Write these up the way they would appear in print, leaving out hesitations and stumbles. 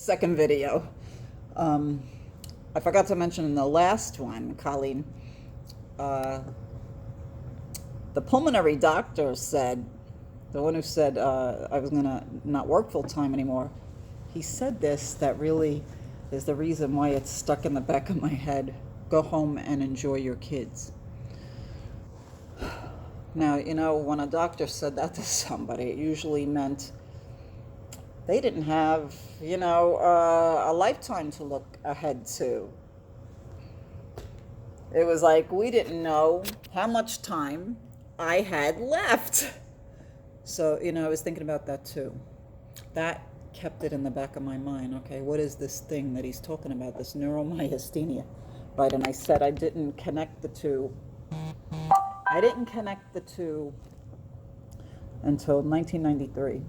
second video. I forgot to mention in the last one, Colleen, the pulmonary doctor said, the one who said I was going to not work full time anymore, he said this that really is the reason why it's stuck in the back of my head. Go home and enjoy your kids. Now, when a doctor said that to somebody, it usually meant they didn't have, a lifetime to look ahead to. It was like we didn't know how much time I had left. So, I was thinking about that too. That kept it in the back of my mind. Okay, what is this thing that he's talking about, this neuromyasthenia? Right, and I said I didn't connect the two. I didn't connect the two until 1993.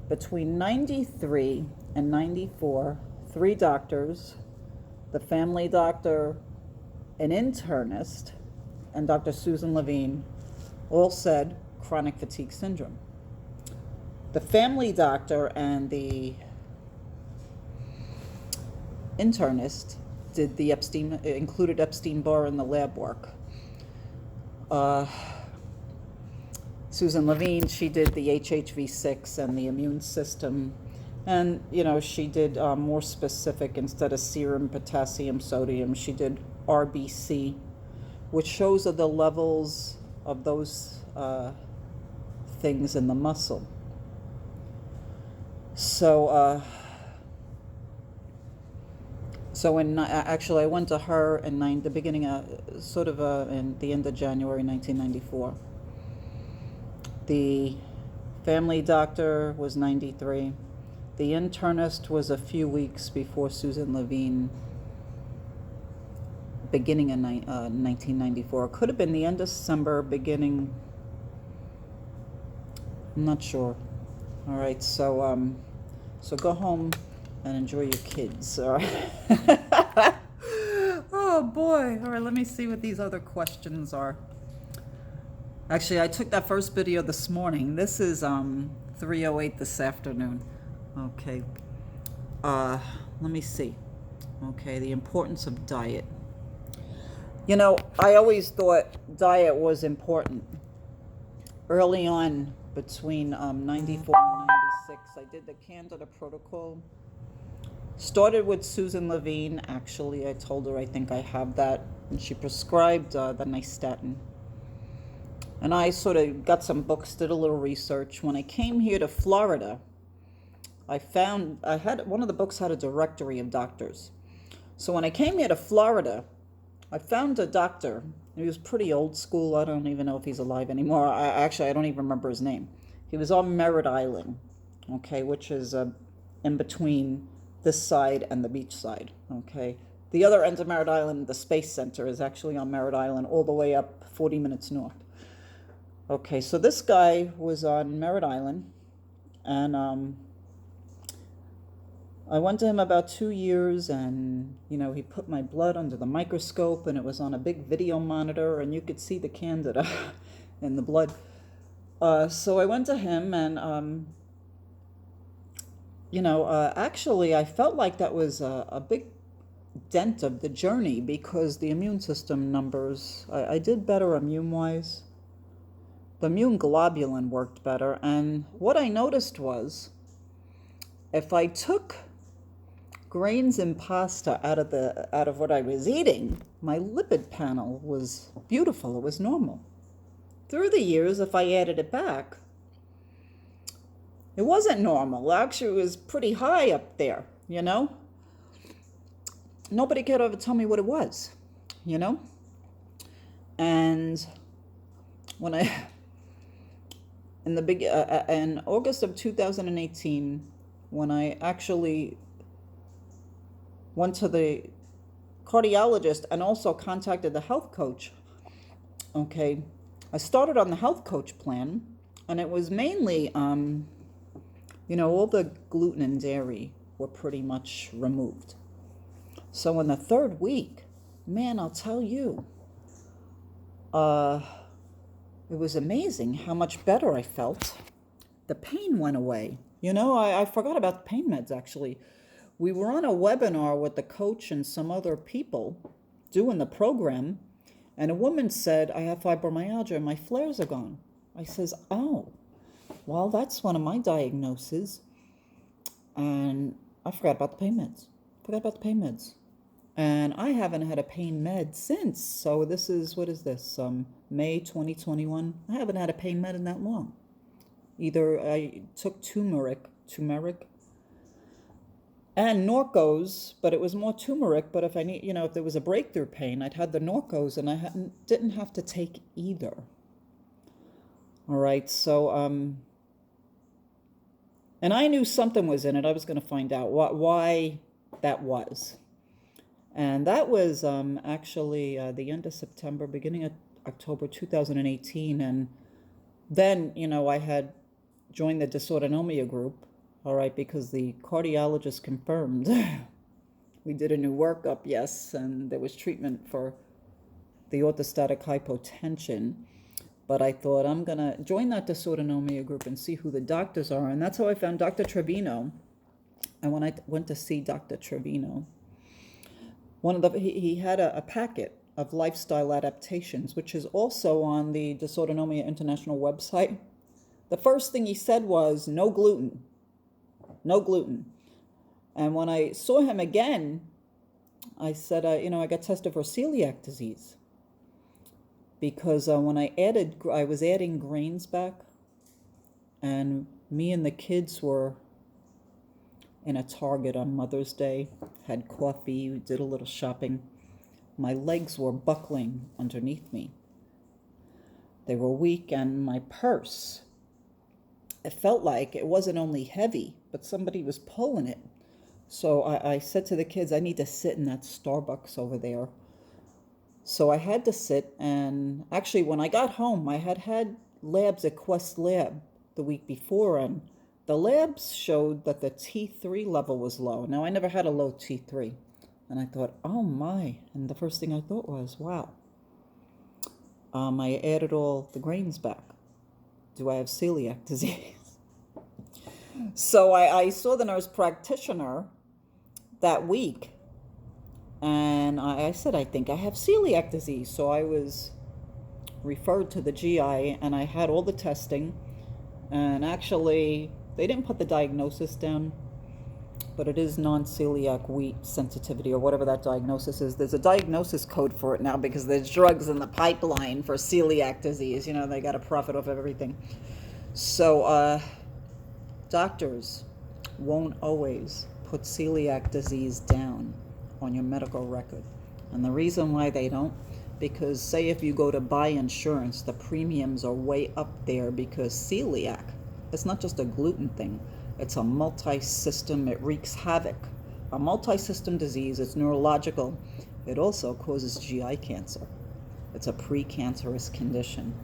Between 93 and 94, 3 doctors, the family doctor, an internist, and Dr. Susan Levine, all said chronic fatigue syndrome. The family doctor and the internist did the included Epstein-Barr in the lab work. Susan Levine, she did the HHV6 and the immune system. And, she did more specific, instead of serum, potassium, sodium, she did RBC, which shows the levels of those things in the muscle. So actually I went to her in the beginning in the end of January 1994. The family doctor was 93. The internist was a few weeks before Susan Levine, beginning in 1994. Could have been the end of December, beginning, I'm not sure. All right, so go home and enjoy your kids, all right? Oh boy. All right, let me see what these other questions are. Actually, I took that first video this morning. This is 3:08 this afternoon. Okay. Let me see. Okay, the importance of diet. I always thought diet was important. Early on, between 94 and 96, I did the Candida protocol. Started with Susan Levine. Actually, I told her I think I have that, and she prescribed the nystatin. And I sort of got some books, did a little research. When I came here to Florida, one of the books had a directory of doctors. So when I came here to Florida, I found a doctor. He was pretty old school. I don't even know if he's alive anymore. I don't even remember his name. He was on Merritt Island, okay, which is in between this side and the beach side, okay. The other end of Merritt Island, the Space Center, is actually on Merritt Island, all the way up 40 minutes north. Okay, so this guy was on Merritt Island, and I went to him about 2 years, and he put my blood under the microscope, and it was on a big video monitor, and you could see the candida in the blood. So I went to him, and actually I felt like that was a big dent of the journey, because the immune system numbers, I did better immune-wise. The immune globulin worked better, and what I noticed was, if I took grains and pasta out of what I was eating, my lipid panel was beautiful. It was normal. Through the years, if I added it back, it wasn't normal. Actually, it was pretty high up there, Nobody could ever tell me what it was, And when in August of 2018, when I actually went to the cardiologist and also contacted the health coach, okay, I started on the health coach plan, and it was mainly, all the gluten and dairy were pretty much removed. So in the 3rd week, man, I'll tell you, it was amazing how much better I felt. The pain went away. I forgot about the pain meds, actually. we were on a webinar with the coach and some other people doing the program, and a woman said, I have fibromyalgia and my flares are gone. I says, oh, well, that's one of my diagnoses. And I forgot about the pain meds. And I haven't had a pain med since. So this is, what is this? May 2021. I haven't had a pain med in that long. Either I took turmeric, and Norcos, but it was more turmeric. But if I need, if there was a breakthrough pain, I'd had the Norcos, and I didn't have to take either. All right, so and I knew something was in it. I was going to find out why that was. And that was actually the end of September, beginning of October 2018. And then, I had joined the dysautonomia group, all right, because the cardiologist confirmed. We did a new workup, yes, and there was treatment for the orthostatic hypotension. But I thought, I'm going to join that dysautonomia group and see who the doctors are. And that's how I found Dr. Trevino. And when I went to see Dr. Trevino, he had a packet of lifestyle adaptations, which is also on the Dysautonomia International website. The first thing he said was, no gluten. And when I saw him again, I said, I got tested for celiac disease. Because when I was adding grains back, and me and the kids were in a Target on Mother's Day, had coffee, did a little shopping. My legs were buckling underneath me. They were weak, and my purse, it felt like it wasn't only heavy, but somebody was pulling it. So I said to the kids, I need to sit in that Starbucks over there. So I had to sit, and actually when I got home, I had labs at Quest Lab the week before, and the labs showed that the T3 level was low. Now, I never had a low T3. And I thought, oh my. And the first thing I thought was, wow. I added all the grains back. Do I have celiac disease? So I saw the nurse practitioner that week. And I said, I think I have celiac disease. So I was referred to the GI, and I had all the testing. And actually, they didn't put the diagnosis down, but it is non-celiac wheat sensitivity, or whatever that diagnosis is. There's a diagnosis code for it now because there's drugs in the pipeline for celiac disease. They got to profit off of everything. So doctors won't always put celiac disease down on your medical record. And the reason why they don't, because say if you go to buy insurance, the premiums are way up there because celiac, it's not just a gluten thing. It's a multi-system, it wreaks havoc. A multi-system disease, it's neurological. It also causes GI cancer. It's a precancerous condition.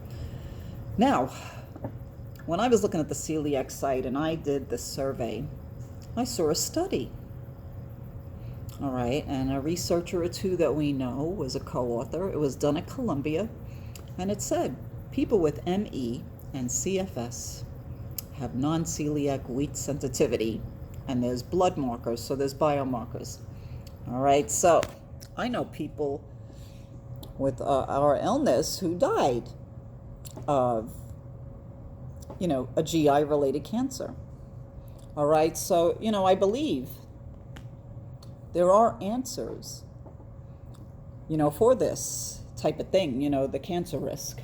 Now, when I was looking at the celiac site and I did the survey, I saw a study. All right, and a researcher or two that we know was a co-author. It was done at Columbia, and it said people with ME and CFS have non-celiac wheat sensitivity, and there's blood markers, so there's biomarkers. All right, so I know people with our illness who died of, a GI-related cancer. All right, so, I believe there are answers, for this type of thing, the cancer risk.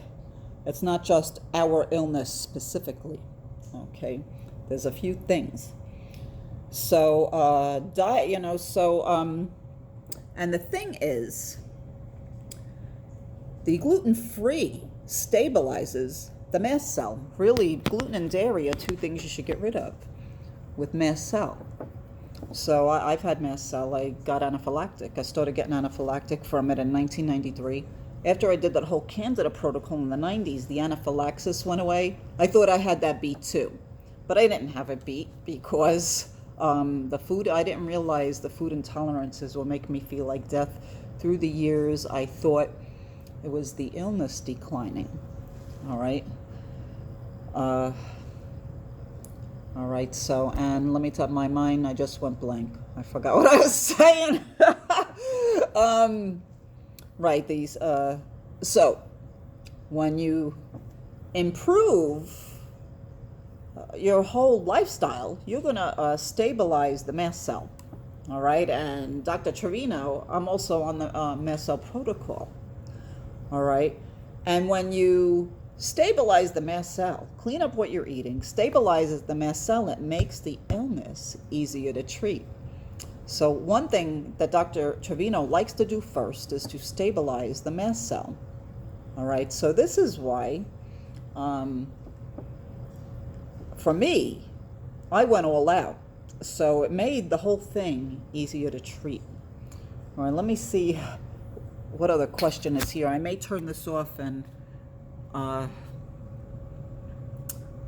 It's not just our illness specifically. Okay, there's a few things. So, and the thing is, the gluten-free stabilizes the mast cell. Really, gluten and dairy are two things you should get rid of with mast cell. So I've had mast cell. I got anaphylactic. I started getting anaphylactic from it in 1993. After I did that whole Candida protocol in the 90s, the anaphylaxis went away. I thought I had that beat too, but I didn't have it beat because the food, I didn't realize the food intolerances will make me feel like death. Through the years, I thought it was the illness declining. All right. All right, so, and let me tell my mind, I just went blank. I forgot what I was saying. Right, so when you improve your whole lifestyle, you're going to stabilize the mast cell. All right, and Dr. Trevino, I'm also on the mast cell protocol. All right, and when you stabilize the mast cell, clean up what you're eating, stabilizes the mast cell, it makes the illness easier to treat. So one thing that Dr. Trevino likes to do first is to stabilize the mast cell. All right, so this is why, for me, I went all out. So it made the whole thing easier to treat. All right, let me see what other question is here. I may turn this off and,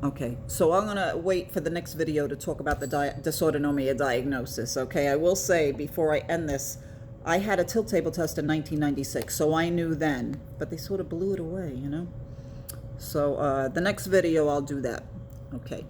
okay, so I'm going to wait for the next video to talk about the dysautonomia diagnosis, okay? I will say before I end this, I had a tilt table test in 1996, so I knew then, but they sort of blew it away, you know? So the next video, I'll do that, okay?